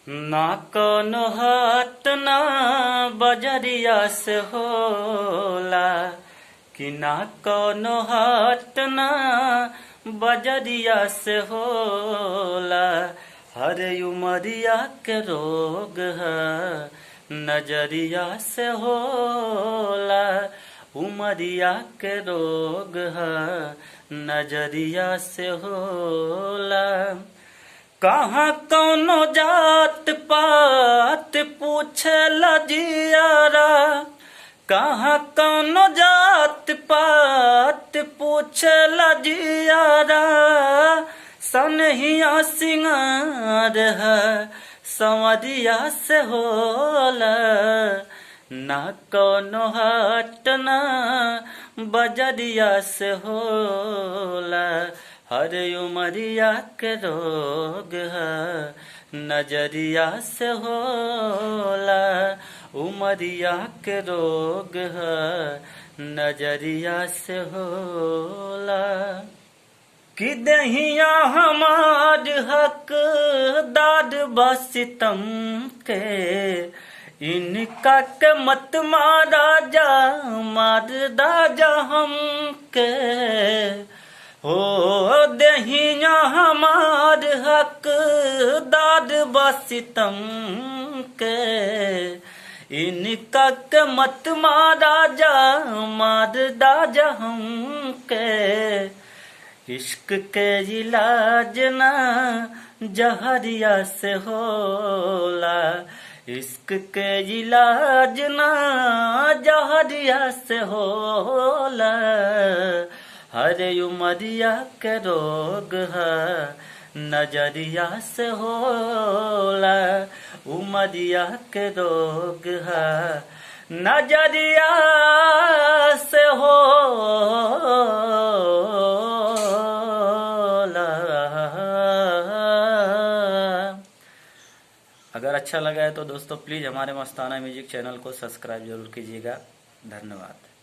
ना कौनो हाथ ना बजरिया से होला, कि ना कौनो हाथ ना बजरिया से होला। हर उमरिया के रोग है नजरिया से होला। उमरिया के रोग है नजरिया से होला। कहाँ कौनो जात पात पूछे लजियारा, कहाँ कौनो जात पात पूछे लजियारा। सनहिया सिंगार है संवरिया से होला। ना कौनो हाट ना बजरिया से होला। हर उमरिया के रोग है नजरिया से होला। उमरिया के रोग है नजरिया से होला। कि दहिया हमार हक दाद बसितम के, इनका के मत मारा जा मार दाजा हमके। हो दहिया हमार हक दाद बसितम के, इनका के मत मारा जा मार दाजा हमके। इश्क के इलाज ना जहरिया से होला। इश्क के इलाज ना जहरिया से होला। हर उमरिया के रोग है नजरिया से होला। उमरिया के रोग है नजरिया से होला। अगर अच्छा लगा है तो दोस्तों प्लीज़ हमारे मस्ताना म्यूजिक चैनल को सब्सक्राइब जरूर कीजिएगा। धन्यवाद।